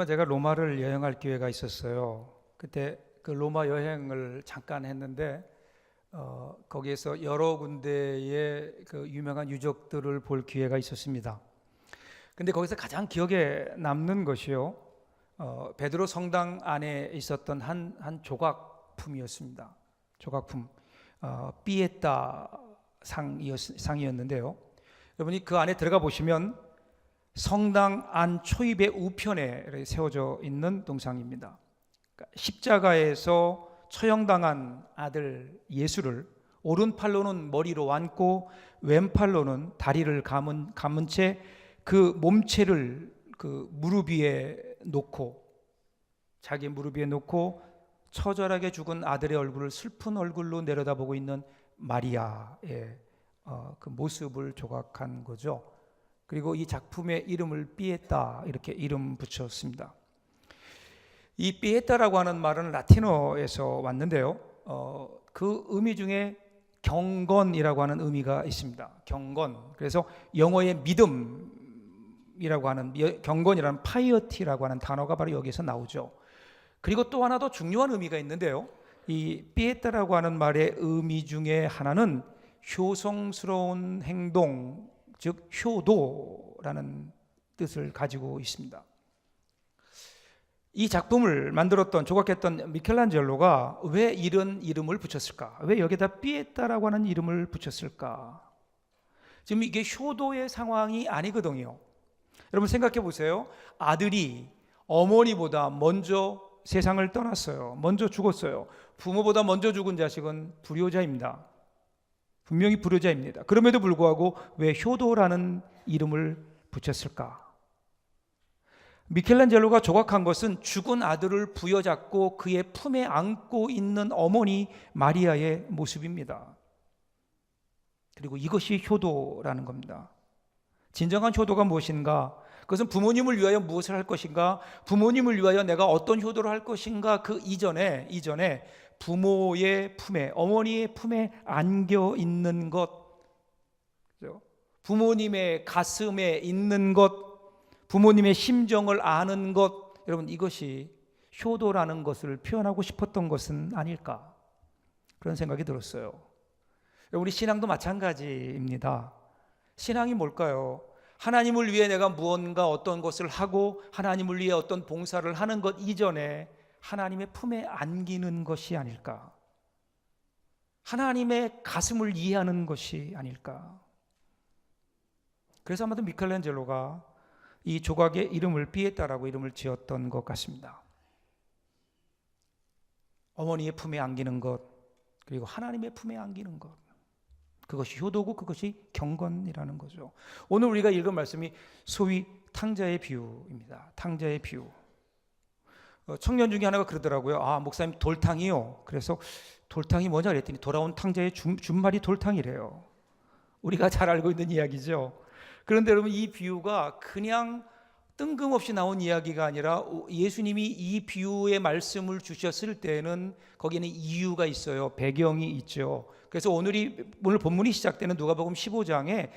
제가 로마를 여행할 기회가 있었어요. 그때 그 로마 여행을 잠깐 했는데 거기에서 여러 군데의 그 유명한 유적들을 볼 기회가 있었습니다. 근데 거기서 가장 기억에 남는 것이요, 베드로 성당 안에 있었던 한 조각품이었습니다. 조각품, 피에타 상이었는데요. 여러분이 그 안에 들어가 보시면 성당 안 초입의 우편에 세워져 있는 동상입니다. 십자가에서 처형당한 아들 예수를 오른팔로는 머리로 안고 왼팔로는 다리를 감은 채 그 몸체를 그 무릎 위에 놓고, 자기 무릎 위에 놓고 처절하게 죽은 아들의 얼굴을 슬픈 얼굴로 내려다보고 있는 마리아의 그 모습을 조각한 거죠. 그리고 이 작품의 이름을 피에타, 이렇게 이름 붙였습니다. 이 피에타라고 하는 말은 라틴어에서 왔는데요, 그 의미 중에 경건이라고 하는 의미가 있습니다. 경건. 그래서 영어의 믿음이라고 하는, 경건이라는 파이어티라고 하는 단어가 바로 여기서 나오죠. 그리고 또 하나 더 중요한 의미가 있는데요, 이 피에타라고 하는 말의 의미 중에 하나는 효성스러운 행동, 즉 효도라는 뜻을 가지고 있습니다. 이 작품을 만들었던, 조각했던 미켈란젤로가 왜 이런 이름을 붙였을까? 왜 여기다 피에타라고 하는 이름을 붙였을까? 지금 이게 효도의 상황이 아니거든요. 여러분 생각해 보세요. 아들이 어머니보다 먼저 세상을 떠났어요. 먼저 죽었어요. 부모보다 먼저 죽은 자식은 불효자입니다. 분명히 불효자입니다. 그럼에도 불구하고 왜 효도라는 이름을 붙였을까? 미켈란젤로가 조각한 것은 죽은 아들을 부여잡고 그의 품에 안고 있는 어머니 마리아의 모습입니다. 그리고 이것이 효도라는 겁니다. 진정한 효도가 무엇인가? 그것은 부모님을 위하여 무엇을 할 것인가? 부모님을 위하여 내가 어떤 효도를 할 것인가? 그 이전에 부모의 품에, 어머니의 품에 안겨 있는 것, 부모님의 가슴에 있는 것, 부모님의 심정을 아는 것, 여러분 이것이 효도라는 것을 표현하고 싶었던 것은 아닐까, 그런 생각이 들었어요. 우리 신앙도 마찬가지입니다. 신앙이 뭘까요? 하나님을 위해 내가 무언가 어떤 것을 하고 하나님을 위해 어떤 봉사를 하는 것 이전에 하나님의 품에 안기는 것이 아닐까, 하나님의 가슴을 이해하는 것이 아닐까. 그래서 아마도 미켈란젤로가 이 조각의 이름을 피에타라고 이름을 지었던 것 같습니다. 어머니의 품에 안기는 것, 그리고 하나님의 품에 안기는 것, 그것이 효도고 그것이 경건이라는 거죠. 오늘 우리가 읽은 말씀이 소위 탕자의 비유입니다. 탕자의 비유. 청년 중에 하나가 그러더라고요. 목사님 돌탕이요. 그래서 돌탕이 뭐냐 그랬더니 돌아온 탕자의 준말이 돌탕이래요. 우리가 잘 알고 있는 이야기죠. 그런데 여러분, 이 비유가 그냥 뜬금없이 나온 이야기가 아니라 예수님이 이 비유의 말씀을 주셨을 때는 거기에는 이유가 있어요. 배경이 있죠. 그래서 오늘 본문이 시작되는 누가복음 15장의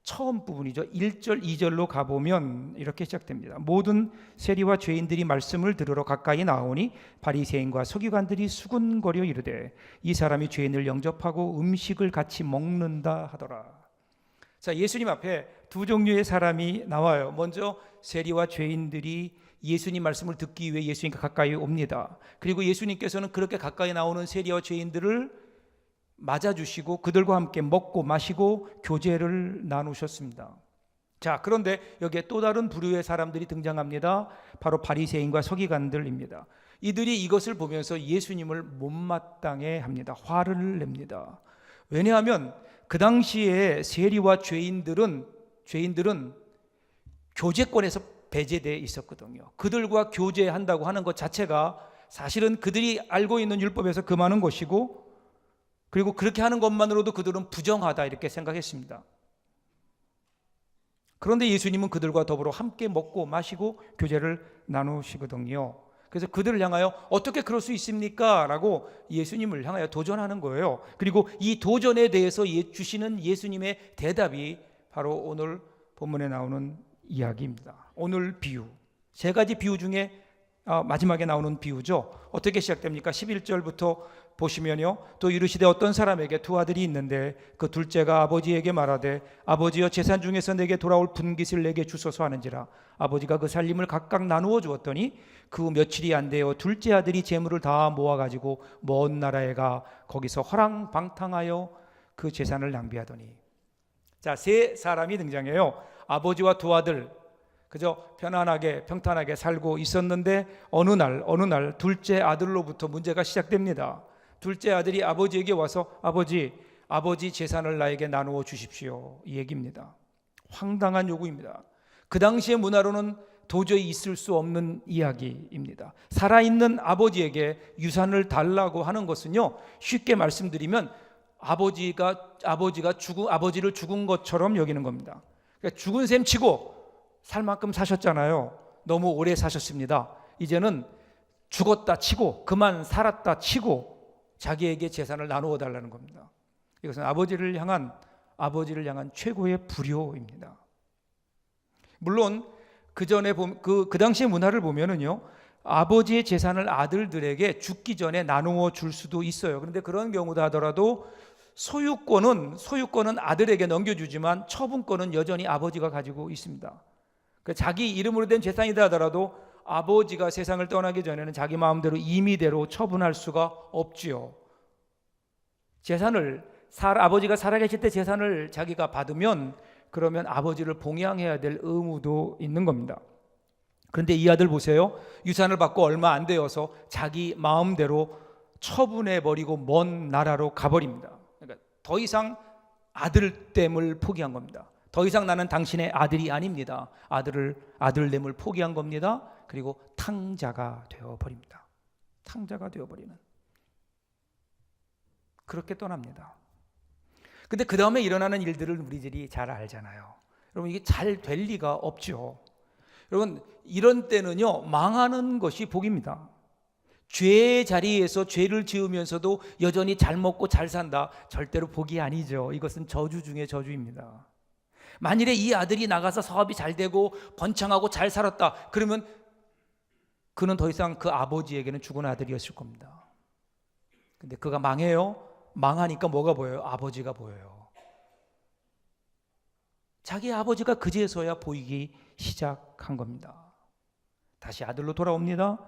처음 부분이죠. 1절, 2절로 가보면 이렇게 시작됩니다. 모든 세리와 죄인들이 말씀을 들으러 가까이 나오니 바리새인과 서기관들이 수군거려 이르되 이 사람이 죄인을 영접하고 음식을 같이 먹는다 하더라. 자, 예수님 앞에 두 종류의 사람이 나와요. 먼저 세리와 죄인들이 예수님 말씀을 듣기 위해 예수님께 가까이 옵니다. 그리고 예수님께서는 그렇게 가까이 나오는 세리와 죄인들을 맞아주시고 그들과 함께 먹고 마시고 교제를 나누셨습니다. 자, 그런데 여기에 또 다른 부류의 사람들이 등장합니다. 바로 바리새인과 서기관들입니다. 이들이 이것을 보면서 예수님을 못마땅해 합니다. 화를 냅니다. 왜냐하면 그 당시에 세리와 죄인들은 교제권에서 배제되어 있었거든요. 그들과 교제한다고 하는 것 자체가 사실은 그들이 알고 있는 율법에서 금하는 것이고, 그리고 그렇게 하는 것만으로도 그들은 부정하다 이렇게 생각했습니다. 그런데 예수님은 그들과 더불어 함께 먹고 마시고 교제를 나누시거든요. 그래서 그들을 향하여 어떻게 그럴 수 있습니까? 라고 예수님을 향하여 도전하는 거예요. 그리고 이 도전에 대해서 주시는 예수님의 대답이 바로 오늘 본문에 나오는 이야기입니다. 오늘 비유. 세 가지 비유 중에 마지막에 나오는 비유죠. 어떻게 시작됩니까? 11절부터 보시면요, 또 이르시되 어떤 사람에게 두 아들이 있는데 그 둘째가 아버지에게 말하되 아버지여 재산 중에서 내게 돌아올 분깃을 내게 주소서 하는지라. 아버지가 그 살림을 각각 나누어 주었더니 그 며칠이 안 되어 둘째 아들이 재물을 다 모아가지고 먼 나라에 가 거기서 허랑방탕하여 그 재산을 낭비하더니. 자, 세 사람이 등장해요. 아버지와 두 아들, 그저 편안하게 평탄하게 살고 있었는데 어느 날 둘째 아들로부터 문제가 시작됩니다. 둘째 아들이 아버지에게 와서 아버지 재산을 나에게 나누어 주십시오, 이 얘기입니다. 황당한 요구입니다. 그 당시의 문화로는 도저히 있을 수 없는 이야기입니다. 살아있는 아버지에게 유산을 달라고 하는 것은요, 쉽게 말씀드리면 아버지를 죽은 것처럼 여기는 겁니다. 그러니까 죽은 셈 치고 살 만큼 사셨잖아요. 너무 오래 사셨습니다. 이제는 죽었다 치고 그만 살았다 치고 자기에게 재산을 나누어 달라는 겁니다. 이것은 아버지를 향한 최고의 불효입니다. 물론 그 전에 그 당시의 문화를 보면은요, 아버지의 재산을 아들들에게 죽기 전에 나누어 줄 수도 있어요. 그런데 그런 경우도 하더라도 소유권은 아들에게 넘겨주지만 처분권은 여전히 아버지가 가지고 있습니다. 자기 이름으로 된 재산이다 하더라도 아버지가 세상을 떠나기 전에는 자기 마음대로 임의대로 처분할 수가 없지요. 아버지가 살아계실 때 재산을 자기가 받으면 그러면 아버지를 봉양해야 될 의무도 있는 겁니다. 그런데 이 아들 보세요. 유산을 받고 얼마 안 되어서 자기 마음대로 처분해버리고 먼 나라로 가버립니다. 그러니까 더 이상 아들됨을 포기한 겁니다. 더 이상 나는 당신의 아들이 아닙니다. 아들됨을 포기한 겁니다. 그리고 탕자가 되어버립니다. 탕자가 되어버리는, 그렇게 떠납니다. 근데 그 다음에 일어나는 일들을 우리들이 잘 알잖아요. 여러분, 이게 잘 될 리가 없죠. 여러분, 이런 때는요, 망하는 것이 복입니다. 죄의 자리에서 죄를 지으면서도 여전히 잘 먹고 잘 산다, 절대로 복이 아니죠. 이것은 저주 중에 저주입니다. 만일에 이 아들이 나가서 사업이 잘 되고 번창하고 잘 살았다, 그러면 그는 더 이상 그 아버지에게는 죽은 아들이었을 겁니다. 근데 그가 망해요. 망하니까 뭐가 보여요? 아버지가 보여요. 자기 아버지가 그제서야 보이기 시작한 겁니다. 다시 아들로 돌아옵니다.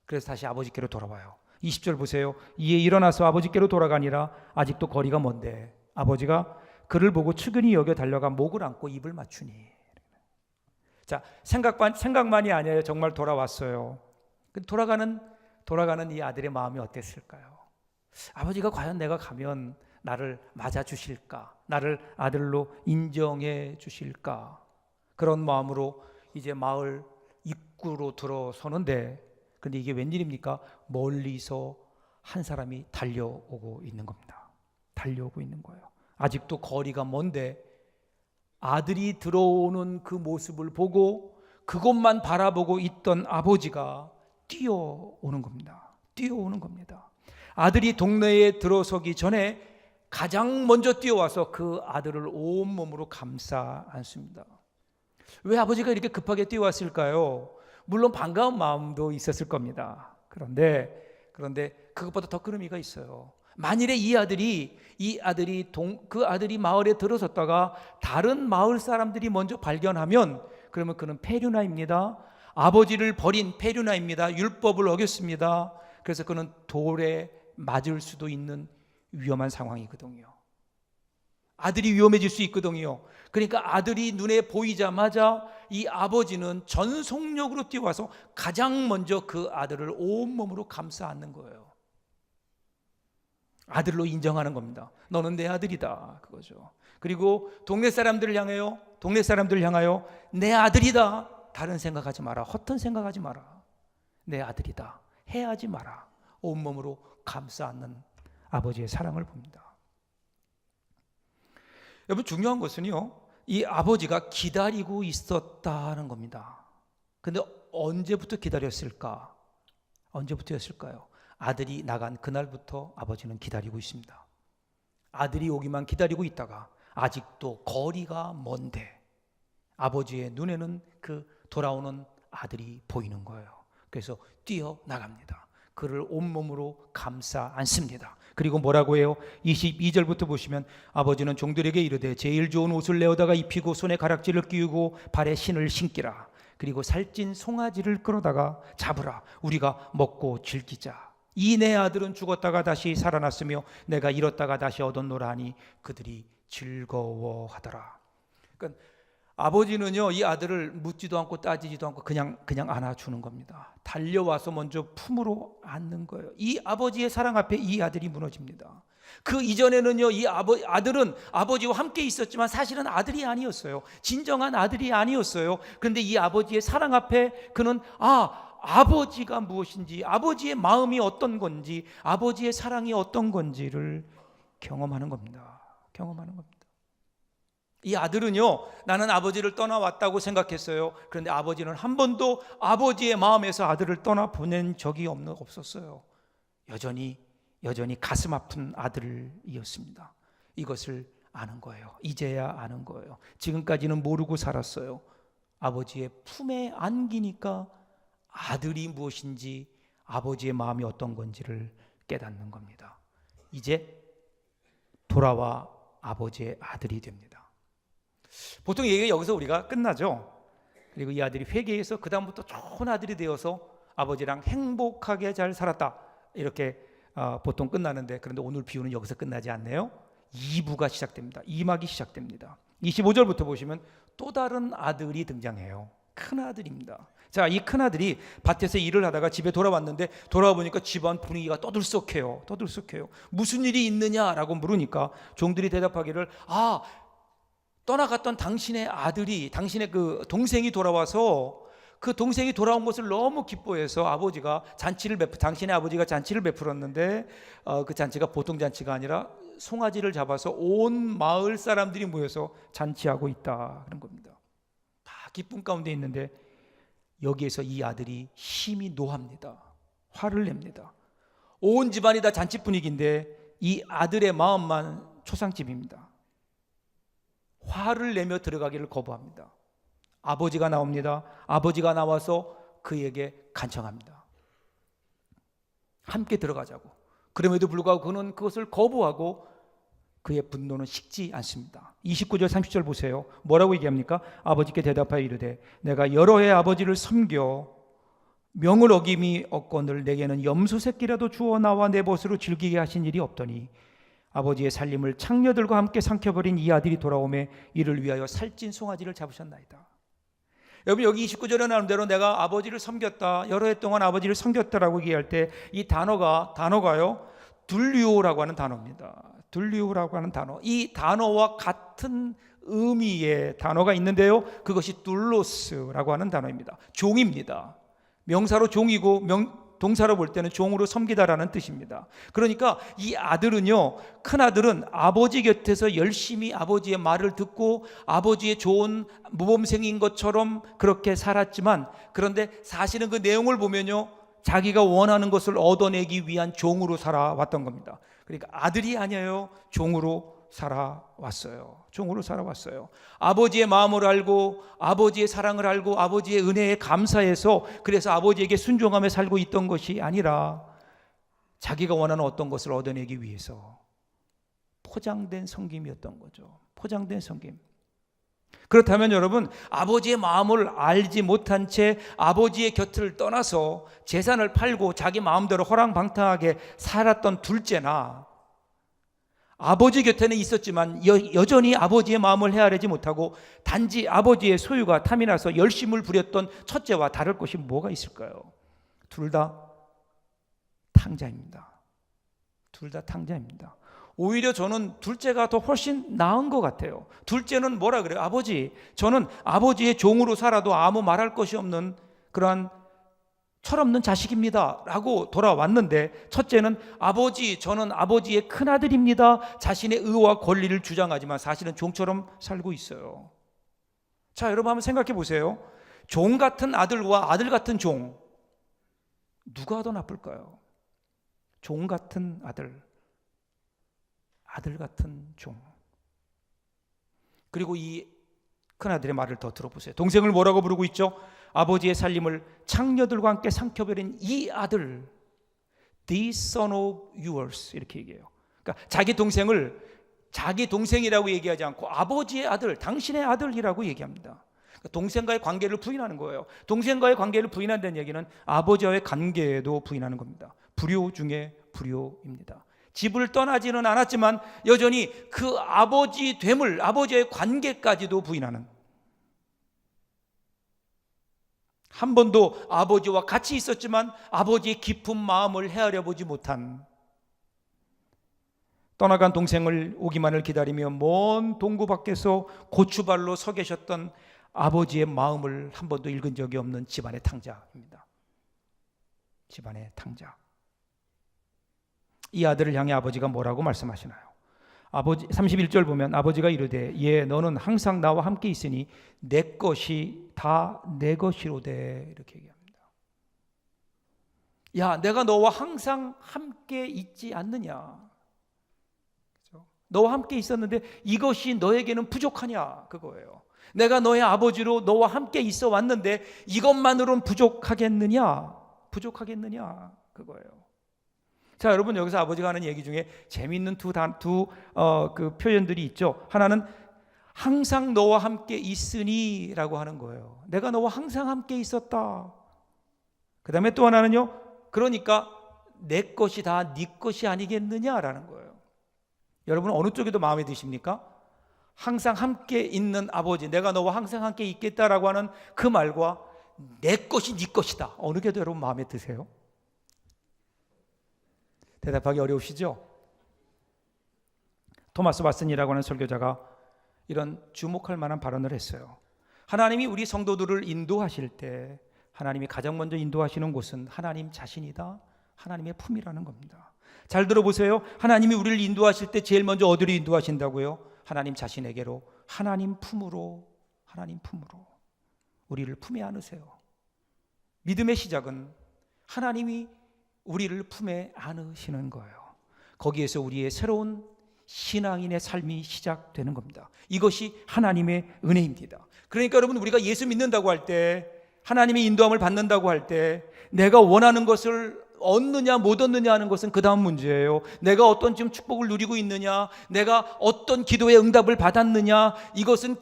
그래서 다시 아버지께로 돌아와요. 20절 보세요. 이에 일어나서 아버지께로 돌아가니라. 아직도 거리가 먼데 아버지가 그를 보고 측은히 여겨 달려가 목을 안고 입을 맞추니. 자, 생각만이 아니에요. 정말 돌아왔어요. 돌아가는 이 아들의 마음이 어땠을까요? 아버지가 과연 내가 가면 나를 맞아주실까? 나를 아들로 인정해 주실까? 그런 마음으로 이제 마을 입구로 들어서는데, 근데 이게 웬일입니까? 멀리서 한 사람이 달려오고 있는 겁니다. 달려오고 있는 거예요. 아직도 거리가 먼데 아들이 들어오는 그 모습을 보고 그것만 바라보고 있던 아버지가 뛰어오는 겁니다. 아들이 동네에 들어서기 전에 가장 먼저 뛰어와서 그 아들을 온몸으로 감싸 안습니다. 왜 아버지가 이렇게 급하게 뛰어왔을까요? 물론 반가운 마음도 있었을 겁니다. 그런데 그것보다 더 큰 의미가 있어요. 만일에 이 아들이 마을에 들어섰다가 다른 마을 사람들이 먼저 발견하면 그러면 그는 페류나입니다. 아버지를 버린 페류나입니다. 율법을 어겼습니다. 그래서 그는 돌에 맞을 수도 있는 위험한 상황이거든요. 아들이 위험해질 수 있거든요. 그러니까 아들이 눈에 보이자마자 이 아버지는 전속력으로 뛰어와서 가장 먼저 그 아들을 온몸으로 감싸 안는 거예요. 아들로 인정하는 겁니다. 너는 내 아들이다, 그거죠. 그리고 동네 사람들을 향하여 내 아들이다, 다른 생각하지 마라, 헛된 생각하지 마라, 내 아들이다, 해하지 마라, 온몸으로 감싸 안는 아버지의 사랑을 봅니다. 여러분, 중요한 것은요, 이 아버지가 기다리고 있었다는 겁니다. 근데 언제부터 기다렸을까? 언제부터였을까요? 아들이 나간 그날부터 아버지는 기다리고 있습니다. 아들이 오기만 기다리고 있다가 아직도 거리가 먼데 아버지의 눈에는 그 돌아오는 아들이 보이는 거예요. 그래서 뛰어나갑니다. 그를 온몸으로 감싸 안습니다. 그리고 뭐라고 해요? 22절부터 보시면 아버지는 종들에게 이르되 제일 좋은 옷을 내어다가 입히고 손에 가락지를 끼우고 발에 신을 신기라. 그리고 살찐 송아지를 끌어다가 잡으라. 우리가 먹고 즐기자. 이 내 아들은 죽었다가 다시 살아났으며 내가 잃었다가 다시 얻었노라 하니 그들이 즐거워하더라. 그러니까 아버지는요, 이 아들을 묻지도 않고 따지지도 않고 그냥 안아주는 겁니다. 달려와서 먼저 품으로 안는 거예요. 이 아버지의 사랑 앞에 이 아들이 무너집니다. 그 이전에는요, 이 아들은 아버지와 함께 있었지만 사실은 아들이 아니었어요. 진정한 아들이 아니었어요. 그런데 이 아버지의 사랑 앞에 그는 아버지가 무엇인지, 아버지의 마음이 어떤 건지, 아버지의 사랑이 어떤 건지를 경험하는 겁니다. 경험하는 겁니다. 이 아들은요, 나는 아버지를 떠나왔다고 생각했어요. 그런데 아버지는 한 번도 아버지의 마음에서 아들을 떠나보낸 적이 없었어요. 여전히 가슴 아픈 아들이었습니다. 이것을 아는 거예요. 이제야 아는 거예요. 지금까지는 모르고 살았어요. 아버지의 품에 안기니까 아들이 무엇인지, 아버지의 마음이 어떤 건지를 깨닫는 겁니다. 이제 돌아와 아버지의 아들이 됩니다. 보통 얘기가 여기서 우리가 끝나죠. 그리고 이 아들이 회개해서 그 다음부터 좋은 아들이 되어서 아버지랑 행복하게 잘 살았다, 이렇게 보통 끝나는데, 그런데 오늘 비유는 여기서 끝나지 않네요. 2부가 시작됩니다. 2막이 시작됩니다. 25절부터 보시면 또 다른 아들이 등장해요. 큰 아들입니다. 자, 이 큰 아들이 밭에서 일을 하다가 집에 돌아왔는데, 돌아와 보니까 집안 분위기가 떠들썩해요. 무슨 일이 있느냐라고 물으니까 종들이 대답하기를, 떠나갔던 당신의 아들이, 당신의 그 동생이 돌아와서 그 동생이 돌아온 것을 너무 기뻐해서 아버지가 당신의 아버지가 잔치를 베풀었는데, 그 잔치가 보통 잔치가 아니라 송아지를 잡아서 온 마을 사람들이 모여서 잔치하고 있다, 그런 겁니다. 다 기쁨 가운데 있는데 여기에서 이 아들이 힘이 노합니다. 화를 냅니다. 온 집안이 다 잔치 분위기인데 이 아들의 마음만 초상집입니다. 화를 내며 들어가기를 거부합니다. 아버지가 나옵니다. 아버지가 나와서 그에게 간청합니다. 함께 들어가자고. 그럼에도 불구하고 그는 그것을 거부하고 그의 분노는 식지 않습니다. 29절 30절 보세요. 뭐라고 얘기합니까? 아버지께 대답하여 이르되 내가 여러 해 아버지를 섬겨 명을 어김이 없거늘 내게는 염소 새끼라도 주어 나와 내 벗으로 즐기게 하신 일이 없더니 아버지의 살림을 창녀들과 함께 삼켜버린 이 아들이 돌아오매 이를 위하여 살찐 송아지를 잡으셨나이다. 여러분, 여기 29절에 나오는 대로 내가 아버지를 섬겼다, 여러 해 동안 아버지를 섬겼다라고 얘기할 때 이 단어가요 둘리오라고 하는 단어입니다. 둘리오라고 하는 단어, 이 단어와 같은 의미의 단어가 있는데요, 그것이 둘로스라고 하는 단어입니다. 종입니다. 명사로 종이고 동사로 볼 때는 종으로 섬기다라는 뜻입니다. 그러니까 이 아들은요, 큰 아들은 아버지 곁에서 열심히 아버지의 말을 듣고 아버지의 좋은 모범생인 것처럼 그렇게 살았지만, 그런데 사실은 그 내용을 보면요, 자기가 원하는 것을 얻어내기 위한 종으로 살아왔던 겁니다. 그러니까 아들이 아니에요. 종으로 살아왔어요. 아버지의 마음을 알고 아버지의 사랑을 알고 아버지의 은혜에 감사해서 그래서 아버지에게 순종하며 살고 있던 것이 아니라 자기가 원하는 어떤 것을 얻어내기 위해서 포장된 섬김이었던 거죠. 포장된 섬김. 그렇다면 여러분, 아버지의 마음을 알지 못한 채 아버지의 곁을 떠나서 재산을 팔고 자기 마음대로 호랑방탕하게 살았던 둘째나, 아버지 곁에는 있었지만 여전히 아버지의 마음을 헤아리지 못하고 단지 아버지의 소유가 탐이 나서 열심을 부렸던 첫째와 다를 것이 뭐가 있을까요? 둘 다 탕자입니다. 오히려 저는 둘째가 더 훨씬 나은 것 같아요. 둘째는 뭐라 그래요? 아버지, 저는 아버지의 종으로 살아도 아무 말할 것이 없는 그러한 철없는 자식입니다 라고 돌아왔는데, 첫째는 아버지, 저는 아버지의 큰아들입니다, 자신의 의와 권리를 주장하지만 사실은 종처럼 살고 있어요. 자, 여러분 한번 생각해 보세요. 종 같은 아들과 아들 같은 종, 누가 더 나쁠까요? 종 같은 아들, 아들 같은 종. 그리고 이 큰아들의 말을 더 들어보세요. 동생을 뭐라고 부르고 있죠? 아버지의 살림을 창녀들과 함께 삼켜버린 이 아들, this son of yours, 이렇게 얘기해요. 그러니까 자기 동생을 자기 동생이라고 얘기하지 않고 아버지의 아들, 당신의 아들이라고 얘기합니다. 그러니까 동생과의 관계를 부인하는 거예요. 동생과의 관계를 부인한다는 얘기는 아버지와의 관계에도 부인하는 겁니다. 불효 중에 불효입니다. 집을 떠나지는 않았지만 여전히 그 아버지 됨을, 아버지의 관계까지도 부인하는, 한 번도 아버지와 같이 있었지만 아버지의 깊은 마음을 헤아려 보지 못한, 떠나간 동생을 오기만을 기다리며 먼 동구 밖에서 고추발로 서 계셨던 아버지의 마음을 한 번도 읽은 적이 없는 집안의 탕자입니다. 집안의 탕자. 이 아들을 향해 아버지가 뭐라고 말씀하시나요? 아버지 31절 보면 아버지가 이르되 예 너는 항상 나와 함께 있으니 내 것이 다 내 것이로되, 이렇게 얘기합니다. 야, 내가 너와 항상 함께 있지 않느냐? 그렇죠? 너와 함께 있었는데 이것이 너에게는 부족하냐? 그거예요. 내가 너의 아버지로 너와 함께 있어 왔는데 이것만으로는 부족하겠느냐? 부족하겠느냐? 그거예요. 자, 여러분, 여기서 아버지가 하는 얘기 중에 재미있는 두 표현들이 있죠. 하나는 항상 너와 함께 있으니 라고 하는 거예요. 내가 너와 항상 함께 있었다. 그 다음에 또 하나는요, 그러니까 내 것이 다 네 것이 아니겠느냐라는 거예요. 여러분, 어느 쪽이 더 마음에 드십니까? 항상 함께 있는 아버지, 내가 너와 항상 함께 있겠다라고 하는 그 말과 내 것이 네 것이다, 어느 게 더 여러분 마음에 드세요? 대답하기 어려우시죠? 토마스 왓슨이라고 하는 설교자가 이런 주목할 만한 발언을 했어요. 하나님이 우리 성도들을 인도하실 때 하나님이 가장 먼저 인도하시는 곳은 하나님 자신이다, 하나님의 품이라는 겁니다. 잘 들어보세요. 하나님이 우리를 인도하실 때 제일 먼저 어디로 인도하신다고요? 하나님 자신에게로, 하나님 품으로, 하나님 품으로. 우리를 품에 안으세요. 믿음의 시작은 하나님이 우리를 품에 안으시는 거예요. 거기에서 우리의 새로운 신앙인의 삶이 시작되는 겁니다. 이것이 하나님의 은혜입니다. 그러니까 여러분, 우리가 예수 믿는다고 할 때, 하나님의 인도함을 받는다고 할 때, 내가 원하는 것을 얻느냐 못 얻느냐 하는 것은 그 다음 문제예요. 내가 어떤 지금 축복을 누리고 있느냐, 내가 어떤 기도의 응답을 받았느냐, 이것은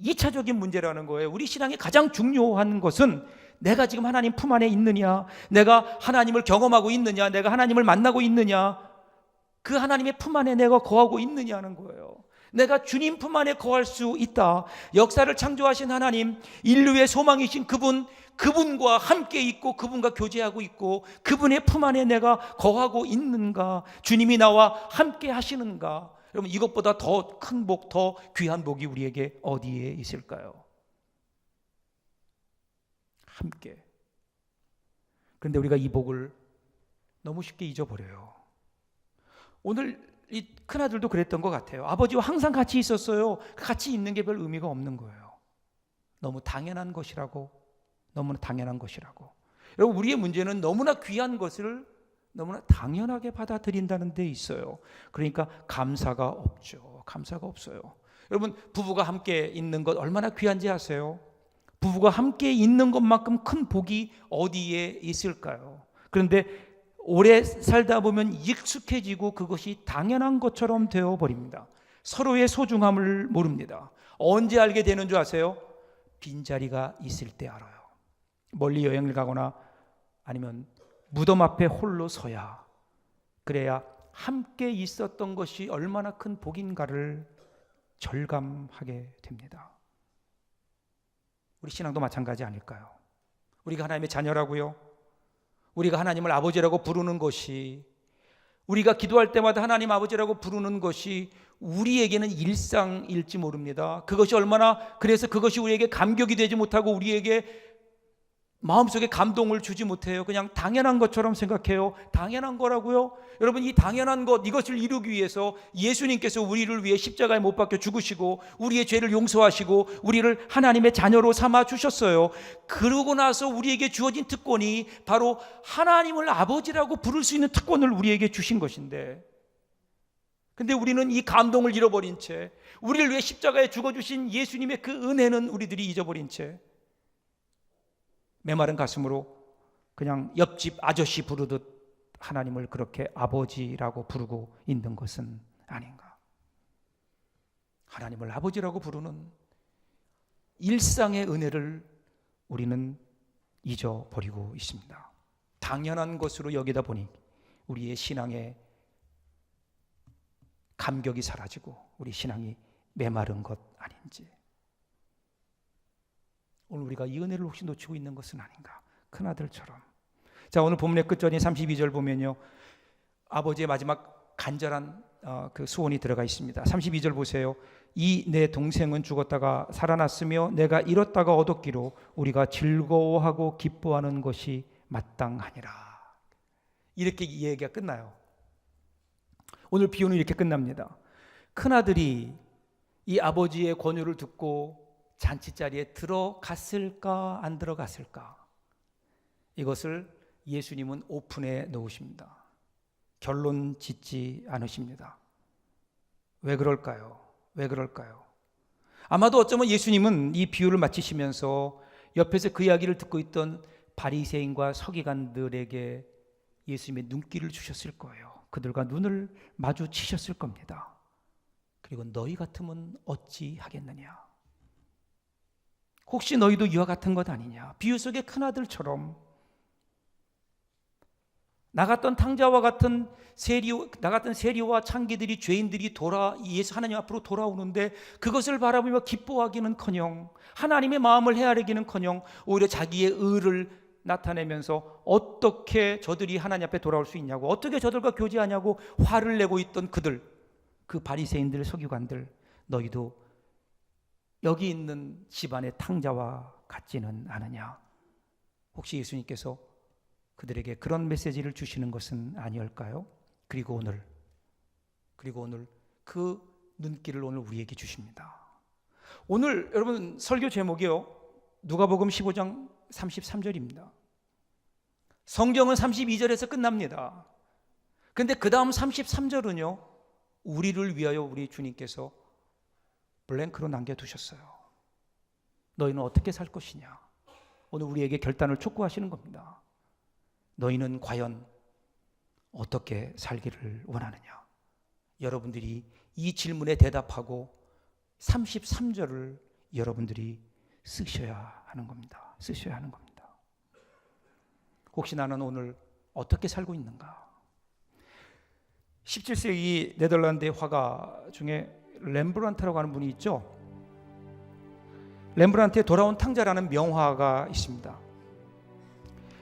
2차적인 문제라는 거예요. 우리 신앙에 가장 중요한 것은 내가 지금 하나님 품 안에 있느냐, 내가 하나님을 경험하고 있느냐, 내가 하나님을 만나고 있느냐, 그 하나님의 품 안에 내가 거하고 있느냐 하는 거예요. 내가 주님 품 안에 거할 수 있다. 역사를 창조하신 하나님, 인류의 소망이신 그분과 함께 있고 그분과 교제하고 있고 그분의 품 안에 내가 거하고 있는가, 주님이 나와 함께 하시는가. 여러분, 이것보다 더 큰 복, 더 귀한 복이 우리에게 어디에 있을까요? 함께. 그런데 우리가 이 복을 너무 쉽게 잊어버려요. 오늘 이 큰아들도 그랬던 것 같아요. 아버지와 항상 같이 있었어요. 같이 있는 게 별 의미가 없는 거예요. 너무 당연한 것이라고, 너무나 당연한 것이라고. 여러분, 우리의 문제는 너무나 귀한 것을 너무나 당연하게 받아들인다는 데 있어요. 그러니까 감사가 없죠. 감사가 없어요. 여러분, 부부가 함께 있는 것 얼마나 귀한지 아세요? 부부가 함께 있는 것만큼 큰 복이 어디에 있을까요? 그런데 오래 살다 보면 익숙해지고 그것이 당연한 것처럼 되어버립니다. 서로의 소중함을 모릅니다. 언제 알게 되는 줄 아세요? 빈자리가 있을 때 알아요. 멀리 여행을 가거나 아니면 무덤 앞에 홀로 서야, 그래야 함께 있었던 것이 얼마나 큰 복인가를 절감하게 됩니다. 우리 신앙도 마찬가지 아닐까요? 우리가 하나님의 자녀라고요, 우리가 하나님을 아버지라고 부르는 것이, 우리가 기도할 때마다 하나님 아버지라고 부르는 것이 우리에게는 일상일지 모릅니다. 그것이 얼마나, 그래서 그것이 우리에게 감격이 되지 못하고 우리에게 마음속에 감동을 주지 못해요. 그냥 당연한 것처럼 생각해요. 당연한 거라고요? 여러분, 이 당연한 것, 이것을 이루기 위해서 예수님께서 우리를 위해 십자가에 못 박혀 죽으시고 우리의 죄를 용서하시고 우리를 하나님의 자녀로 삼아 주셨어요. 그러고 나서 우리에게 주어진 특권이 바로 하나님을 아버지라고 부를 수 있는 특권을 우리에게 주신 것인데, 근데 우리는 이 감동을 잃어버린 채, 우리를 위해 십자가에 죽어주신 예수님의 그 은혜는 우리들이 잊어버린 채 메마른 가슴으로 그냥 옆집 아저씨 부르듯 하나님을 그렇게 아버지라고 부르고 있는 것은 아닌가? 하나님을 아버지라고 부르는 일상의 은혜를 우리는 잊어버리고 있습니다. 당연한 것으로 여기다 보니 우리의 신앙의 감격이 사라지고 우리 신앙이 메마른 것 아닌지. 오늘 우리가 이 은혜를 혹시 놓치고 있는 것은 아닌가? 큰아들처럼. 자, 오늘 본문의 끝절인 32절 보면요, 아버지의 마지막 간절한 그 소원이 들어가 있습니다. 32절 보세요. 이 내 동생은 죽었다가 살아났으며 내가 잃었다가 얻었기로 우리가 즐거워하고 기뻐하는 것이 마땅하니라. 이렇게 이 얘기가 끝나요. 오늘 비유는 이렇게 끝납니다. 큰아들이 이 아버지의 권유를 듣고 잔치자리에 들어갔을까 안 들어갔을까? 이것을 예수님은 오픈해 놓으십니다. 결론 짓지 않으십니다. 왜 그럴까요? 왜 그럴까요? 아마도 어쩌면 예수님은 이 비유를 마치시면서 옆에서 그 이야기를 듣고 있던 바리새인과 서기관들에게 예수님의 눈길을 주셨을 거예요. 그들과 눈을 마주치셨을 겁니다. 그리고 너희 같으면 어찌 하겠느냐? 혹시 너희도 이와 같은 것 아니냐? 비유 속의 큰아들처럼 나 같은 탕자와 같은 세리와 창기들이, 죄인들이 예수 하나님 앞으로 돌아오는데 그것을 바라보며 기뻐하기는커녕 하나님의 마음을 헤아리기는커녕 오히려 자기의 의를 나타내면서 어떻게 저들이 하나님 앞에 돌아올 수 있냐고, 어떻게 저들과 교제하냐고 화를 내고 있던 그들, 그 바리새인들, 서기관들, 너희도 여기 있는 집안의 탕자와 같지는 않으냐? 혹시 예수님께서 그들에게 그런 메시지를 주시는 것은 아니올까요? 그리고 오늘 그 눈길을 오늘 우리에게 주십니다. 오늘 여러분 설교 제목이요, 누가복음 15장 33절입니다. 성경은 32절에서 끝납니다. 그런데 그 다음 33절은요, 우리를 위하여 우리 주님께서 블랭크로 남겨두셨어요. 너희는 어떻게 살 것이냐? 오늘 우리에게 결단을 촉구하시는 겁니다. 너희는 과연 어떻게 살기를 원하느냐? 여러분들이 이 질문에 대답하고 33절을 여러분들이 쓰셔야 하는 겁니다. 쓰셔야 하는 겁니다. 혹시 나는 오늘 어떻게 살고 있는가? 17세기 네덜란드의 화가 중에 렘브란트라고 하는 분이 있죠. 렘브란트의 돌아온 탕자라는 명화가 있습니다.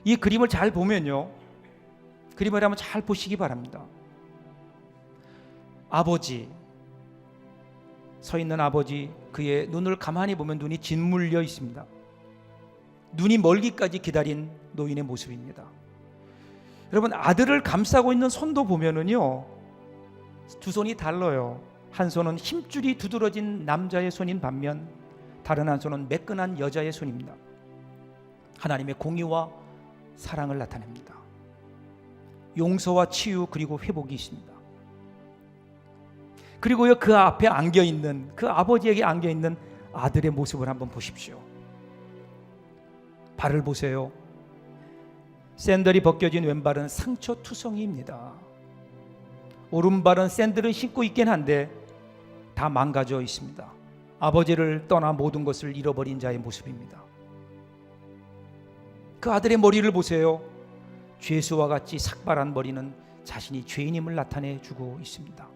이 그림을 잘 보면요, 그림을 한번 잘 보시기 바랍니다. 아버지, 서 있는 아버지, 그의 눈을 가만히 보면 눈이 짓물려 있습니다. 눈이 멀기까지 기다린 노인의 모습입니다. 여러분, 아들을 감싸고 있는 손도 보면은요, 두 손이 달라요. 한 손은 힘줄이 두드러진 남자의 손인 반면 다른 한 손은 매끈한 여자의 손입니다. 하나님의 공의와 사랑을 나타냅니다. 용서와 치유 그리고 회복이 있습니다. 그리고요, 그 앞에 안겨있는, 그 아버지에게 안겨있는 아들의 모습을 한번 보십시오. 발을 보세요. 샌들이 벗겨진 왼발은 상처투성이입니다. 오른발은 샌들을 신고 있긴 한데 다 망가져 있습니다. 아버지를 떠나 모든 것을 잃어버린 자의 모습입니다. 그 아들의 머리를 보세요. 죄수와 같이 삭발한 머리는 자신이 죄인임을 나타내주고 있습니다.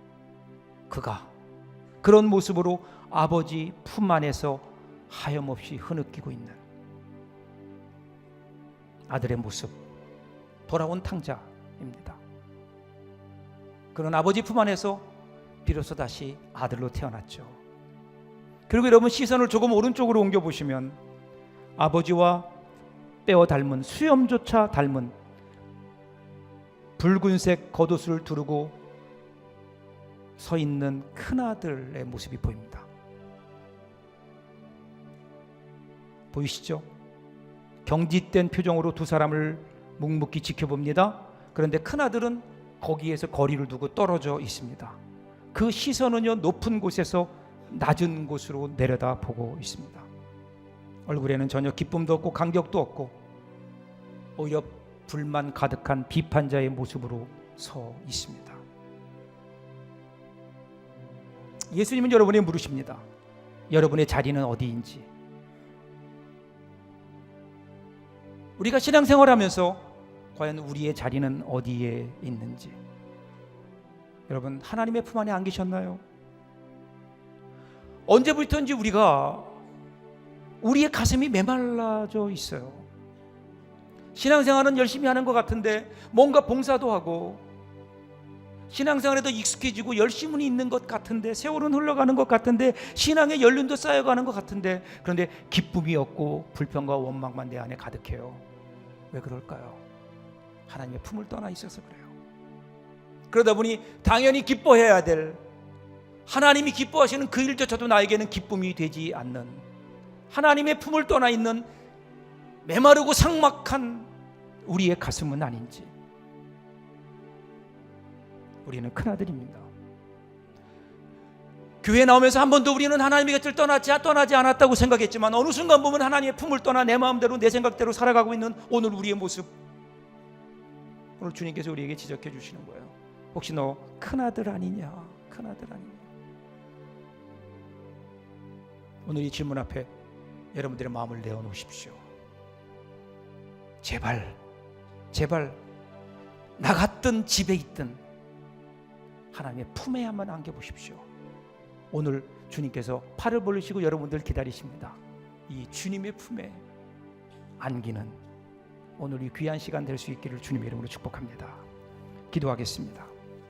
그가 그런 모습으로 아버지 품 안에서 하염없이 흐느끼고 있는 아들의 모습, 돌아온 탕자입니다. 그런 아버지 품 안에서 비로소 다시 아들로 태어났죠. 그리고 여러분, 시선을 조금 오른쪽으로 옮겨보시면 아버지와 빼어 닮은, 수염조차 닮은 붉은색 겉옷을 두르고 서 있는 큰아들의 모습이 보입니다. 보이시죠? 경직된 표정으로 두 사람을 묵묵히 지켜봅니다. 그런데 큰아들은 거기에서 거리를 두고 떨어져 있습니다. 그 시선은요, 높은 곳에서 낮은 곳으로 내려다보고 있습니다. 얼굴에는 전혀 기쁨도 없고 감격도 없고 오히려 불만 가득한 비판자의 모습으로 서 있습니다. 예수님은 여러분에게 물으십니다. 여러분의 자리는 어디인지. 우리가 신앙생활하면서 과연 우리의 자리는 어디에 있는지. 여러분, 하나님의 품 안에 안 계셨나요? 언제부터인지 우리의 가슴이 메말라져 있어요. 신앙생활은 열심히 하는 것 같은데, 뭔가 봉사도 하고 신앙생활에도 익숙해지고 열심히 있는 것 같은데, 세월은 흘러가는 것 같은데, 신앙의 연륜도 쌓여가는 것 같은데, 그런데 기쁨이 없고 불평과 원망만 내 안에 가득해요. 왜 그럴까요? 하나님의 품을 떠나 있어서 그래요. 그러다 보니 당연히 기뻐해야 될, 하나님이 기뻐하시는 그 일조차도 나에게는 기쁨이 되지 않는, 하나님의 품을 떠나 있는 메마르고 삭막한 우리의 가슴은 아닌지. 우리는 큰아들입니다. 교회 나오면서 한 번도 우리는 하나님의 곁을 떠나지 않았다고 생각했지만, 어느 순간 보면 하나님의 품을 떠나 내 마음대로 내 생각대로 살아가고 있는 오늘 우리의 모습, 오늘 주님께서 우리에게 지적해 주시는 거예요. 혹시 너 큰아들 아니냐? 큰아들 아니냐? 오늘 이 질문 앞에 여러분들의 마음을 내어놓으십시오. 제발 나갔든 집에 있든 하나님의 품에 한번 안겨보십시오. 오늘 주님께서 팔을 벌리시고 여러분들 기다리십니다. 이 주님의 품에 안기는 오늘 이 귀한 시간 될 수 있기를 주님의 이름으로 축복합니다. 기도하겠습니다.